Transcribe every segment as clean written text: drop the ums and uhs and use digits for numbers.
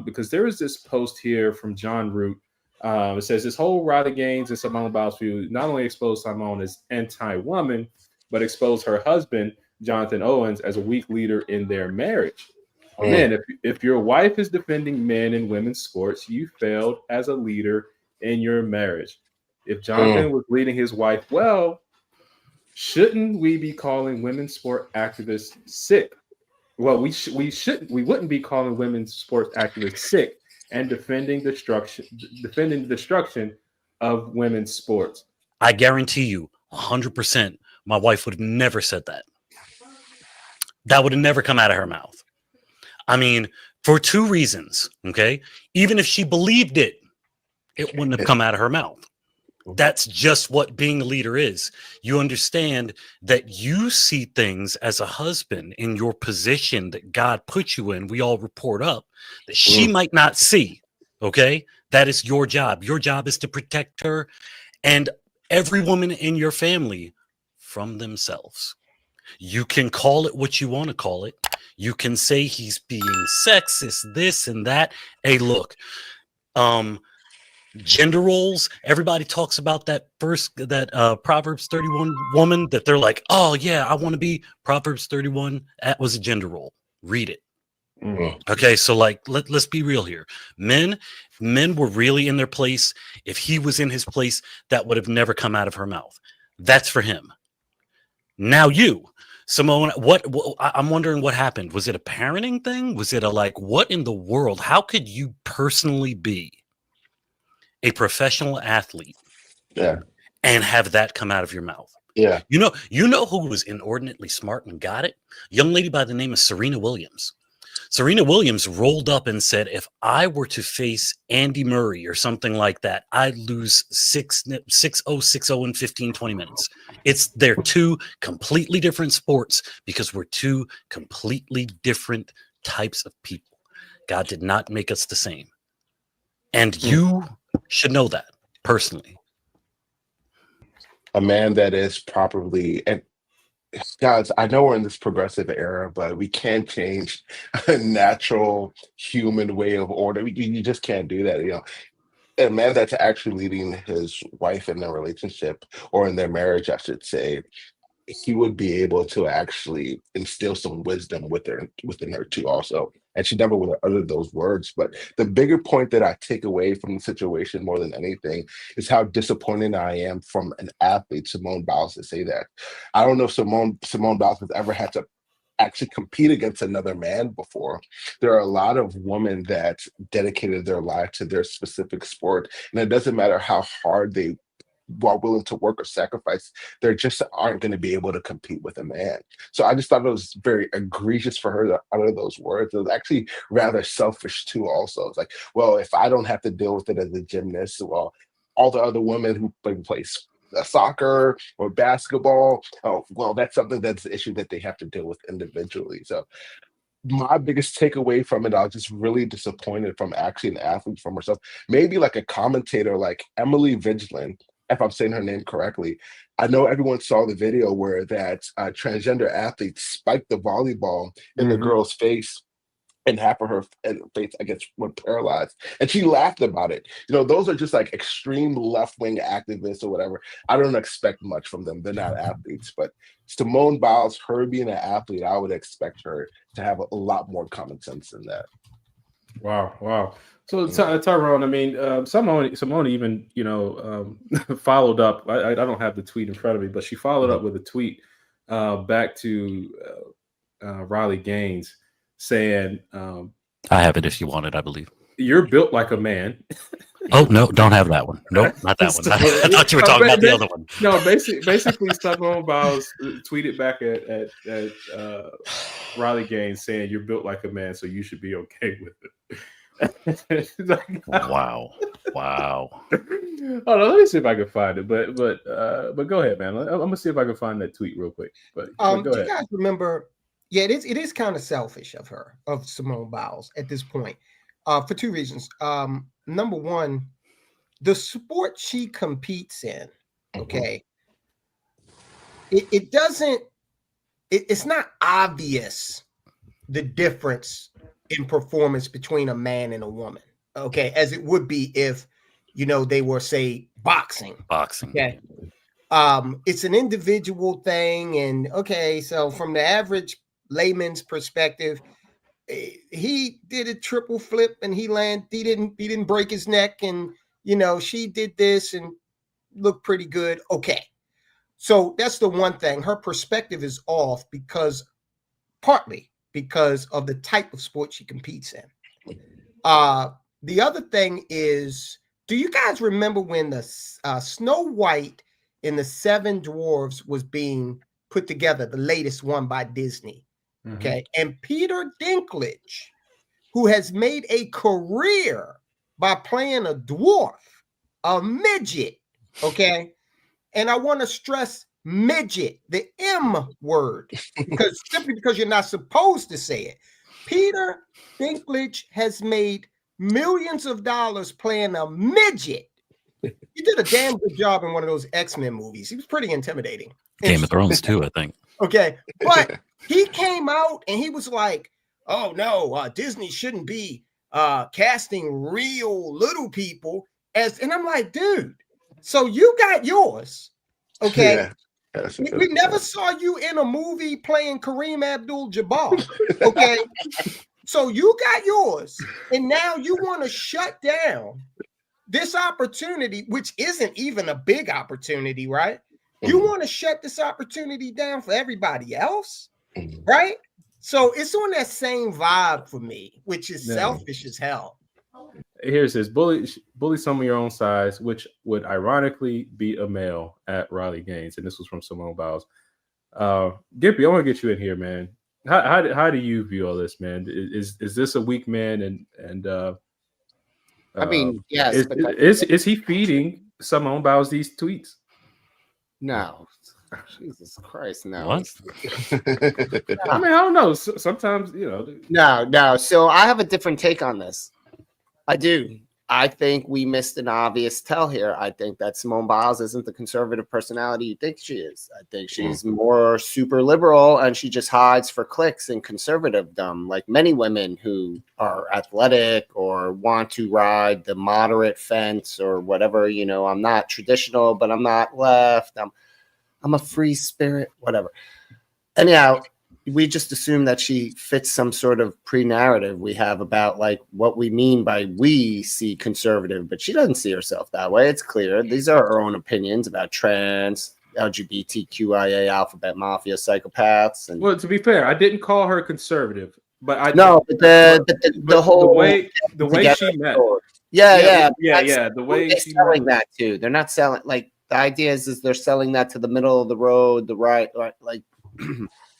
because there is this post here from John Root. It says this whole Riley Gaines and Simone Biles feud not only exposed Simone as anti-woman, but exposed her husband, Jonathan Owens, as a weak leader in their marriage. Men, if your wife is defending men in women's sports, you failed as a leader in your marriage. If Jonathan was leading his wife well, shouldn't we be calling women's sport activists sick? Well, we wouldn't be calling women's sports activists sick and defending the destruction of women's sports. I guarantee you 100% my wife would have never said that. That would have never come out of her mouth. I mean, for two reasons, okay? Even if she believed it, it wouldn't have come out of her mouth. That's just what being a leader is. You understand that you see things as a husband in your position that God put you in. We all report up that she might not see. Okay. That is your job. Your job is to protect her and every woman in your family from themselves. You can call it what you want to call it. You can say he's being sexist, this and that. Hey, look, gender roles, everybody talks about that Proverbs 31 woman that they're like, oh yeah, I want to be Proverbs 31. That was a gender role. Read it. Okay, so like let's be real here. Men were really in their place. If he was in his place, that would have never come out of her mouth. That's for him. Now you, Simone, I'm wondering what happened. Was it a parenting thing? Was it a like, what in the world? How could you personally be a professional athlete and have that come out of your mouth? Yeah. You know who was inordinately smart and got it? A young lady by the name of Serena Williams. Serena Williams rolled up and said, if I were to face Andy Murray or something like that, I'd lose 6-0, 6-0 in 15, 20 minutes. They're two completely different sports because we're two completely different types of people. God did not make us the same. And you should know that personally. A man that is properly, and guys, I know we're in this progressive era, but we can't change a natural human way of order. You just can't do that. A man that's actually leading his wife in their relationship or in their marriage, I should say, he would be able to actually instill some wisdom within her too also. And she never would have uttered those words. But the bigger point that I take away from the situation more than anything is how disappointed I am from an athlete, Simone Biles, to say that. I don't know if Simone Biles has ever had to actually compete against another man before. There are a lot of women that dedicated their life to their specific sport. And it doesn't matter how hard they are willing to work or sacrifice, they just aren't going to be able to compete with a man. So I just thought it was very egregious for her to utter those words. It was actually rather selfish too also. It's like, well, if I don't have to deal with it as a gymnast, well, all the other women who play soccer or basketball, oh, well, that's an issue that they have to deal with individually. So my biggest takeaway from it, I was just really disappointed from actually an athlete from herself. Maybe like a commentator like Emily Vigeland, if I'm saying her name correctly. I know everyone saw the video where that transgender athlete spiked the volleyball in the girl's face, and half of her face, I guess, went paralyzed. And she laughed about it. Those are just like extreme left-wing activists or whatever. I don't expect much from them. They're not athletes. But Simone Biles, her being an athlete, I would expect her to have a lot more common sense than that. Wow. So Tyrone, I mean, Simone even, followed up. I don't have the tweet in front of me, but she followed up with a tweet back to Riley Gaines saying, I have it if you want it, I believe. You're built like a man. Oh, no, don't have that one. Nope, not that one. I thought you were talking about the other one. No, basically Simone Biles tweeted back at Riley Gaines saying, you're built like a man, so you should be okay with it. Wow. Hold on, let me see if I can find it. But go ahead, man. I'm gonna see if I can find that tweet real quick. But go ahead. Do you guys remember? Yeah, it is kind of selfish of Simone Biles at this point, for two reasons. Number one, the sport she competes in, okay, it's not obvious the difference in performance between a man and a woman. Okay, as it would be if they were, say, boxing. Boxing. Okay. It's an individual thing, and okay, so from the average layman's perspective, he did a triple flip and he didn't break his neck, and she did this and looked pretty good. Okay. So that's the one thing. Her perspective is off partly because of the type of sport she competes in. The other thing is, do you guys remember when the Snow White and the Seven Dwarfs was being put together, the latest one by Disney? Mm-hmm. Okay. And Peter Dinklage, who has made a career by playing a dwarf, a midget. Okay. And I want to stress midget, the M word, simply because you're not supposed to say it. Peter Dinklage has made millions of dollars playing a midget. He did a damn good job in one of those X-Men movies. He was pretty intimidating. Game of Thrones too, I think. Okay, but he came out and he was like, "Oh no, Disney shouldn't be casting real little people." And I'm like, dude, so you got yours, okay? Yeah. We never saw you in a movie playing Kareem Abdul-Jabbar, okay? So you got yours, and now you want to shut down this opportunity, which isn't even a big opportunity, right? You want to shut this opportunity down for everybody else, right? So it's on that same vibe for me, which is selfish as hell. Here's this: bully some of your own size, which would ironically be a male at Riley Gaines. And this was from Simone Biles. Gippy, I want to get you in here, man. How do you view all this, man? Is this a weak man? And I mean, yes. Is he feeding Simone Biles these tweets? No. Jesus Christ, no. What? I mean, I don't know. Sometimes, No. So I have a different take on this. I do. I think we missed an obvious tell here. I think that Simone Biles isn't the conservative personality you think she is. I think she's more super liberal, and she just hides for clicks and conservativedom, like many women who are athletic or want to ride the moderate fence or whatever. I'm not traditional, but I'm not left. I'm a free spirit, whatever. Anyhow, we just assume that she fits some sort of pre-narrative we have about like what we mean by we see conservative, but she doesn't see herself that way. It's clear. These are her own opinions about trans, LGBTQIA, alphabet mafia, psychopaths. And well, to be fair, I didn't call her conservative, but I the whole the way she met. Yeah. The way they're selling that too. They're not selling like the idea is they're selling that to the middle of the road, the right, like.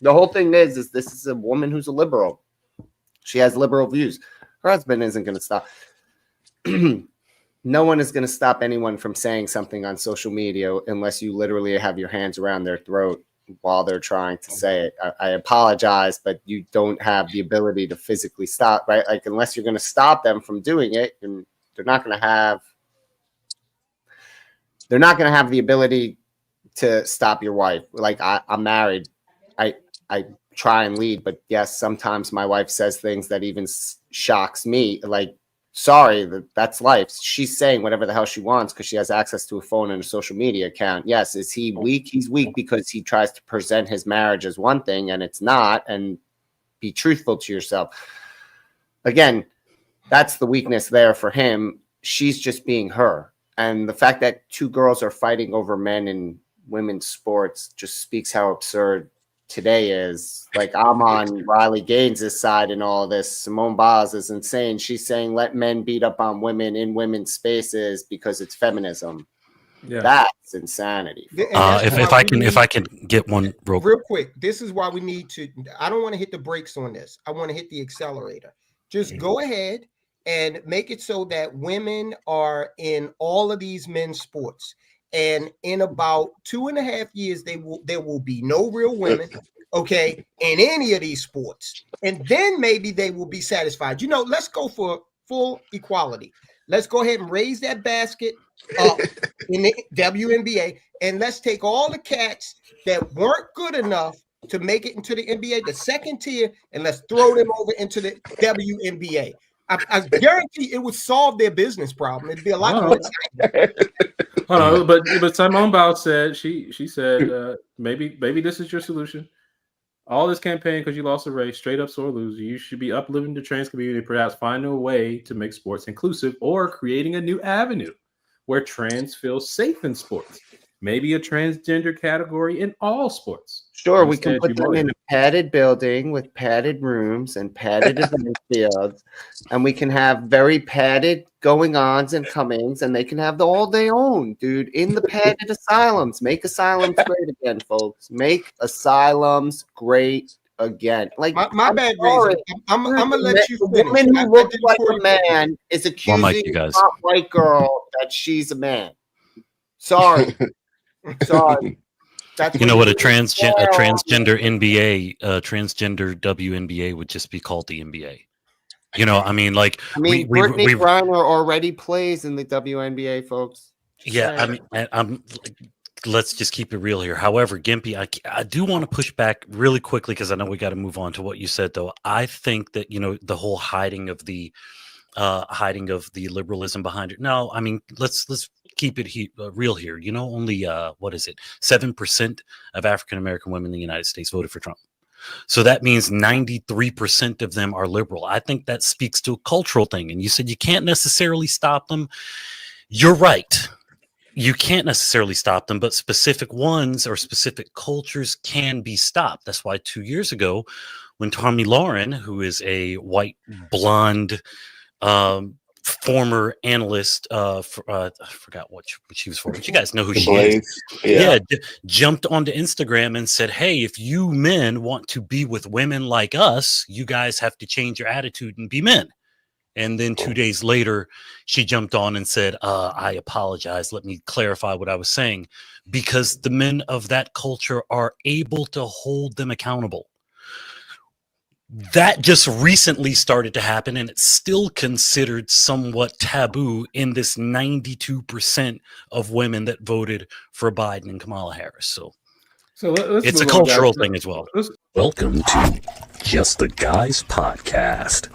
The whole thing is this is a woman who's a liberal. She has liberal views. Her husband isn't going to stop. No one is going to stop anyone from saying something on social media unless you literally have your hands around their throat while they're trying to say it. I apologize, but you don't have the ability to physically stop, right? Like unless you're going to stop them from doing it, and they're not going to have the ability to stop your wife. Like I'm married. I try and lead, but yes, sometimes my wife says things that even shocks me. Like, sorry, that's life. She's saying whatever the hell she wants because she has access to a phone and a social media account. Yes, is he weak? He's weak because he tries to present his marriage as one thing and it's not, and be truthful to yourself. Again, that's the weakness there for him. She's just being her. And the fact that two girls are fighting over men in women's sports just speaks how absurd today is. Like, I'm on Riley Gaines' side in all this. Simone Biles is insane. She's saying let men beat up on women in women's spaces because it's feminism. Yeah, that's insanity. If I can get one real quick. This is why we need to. I don't want to hit the brakes on this. I want to hit the accelerator. Just go ahead and make it so that women are in all of these men's sports. And in about 2.5 years, there will be no real women, okay, in any of these sports. And then maybe they will be satisfied. Let's go for full equality. Let's go ahead and raise that basket up in the WNBA. And let's take all the cats that weren't good enough to make it into the NBA, the second tier, and let's throw them over into the WNBA. I guarantee it would solve their business problem. It'd be a lot more exciting. Hold on, but Simone Biles said she said maybe this is your solution. All this campaign because you lost a race, straight up sore loser. You should be uplifting the trans community, perhaps finding a way to make sports inclusive or creating a new avenue where trans feel safe in sports. Maybe a transgender category in all sports. Sure, we can put them in a padded building with padded rooms and padded event fields, and we can have very padded going-ons and comings, and they can have all they own, dude, in the padded asylums. Make asylums great again, folks. Make asylums great again. Like my bad, Razor. I'm gonna let you finish. The woman who looks like a man is accusing a white girl that she's a man. Sorry. That's you know what a transgender NBA, transgender WNBA would just be called the NBA. You know, I mean, like, Brittany Griner already plays in the WNBA, folks. Yeah, I'm let's just keep it real here. However, Gimpy, I do want to push back really quickly because I know we got to move on to what you said, though. I think that, you know, the whole hiding of the liberalism behind it. No, I mean, let's keep it real here. You know, only 7% of African American women in the United States voted for Trump. So that means 93% of them are liberal. I think that speaks to a cultural thing. And you said you can't necessarily stop them. You're right. You can't necessarily stop them, but specific ones or specific cultures can be stopped. That's why 2 years ago, when Tomi Lahren, who is a white blonde former analyst, I forgot what she was for, but you guys know who she is. Yeah, jumped onto Instagram and said, "Hey, if you men want to be with women like us, you guys have to change your attitude and be men." And then 2 days later, she jumped on and said, "I apologize. Let me clarify what I was saying," because the men of that culture are able to hold them accountable. That just recently started to happen, and it's still considered somewhat taboo in this 92% of women that voted for Biden and Kamala Harris. So it's a cultural thing as well. Welcome to Just the Guys Podcast.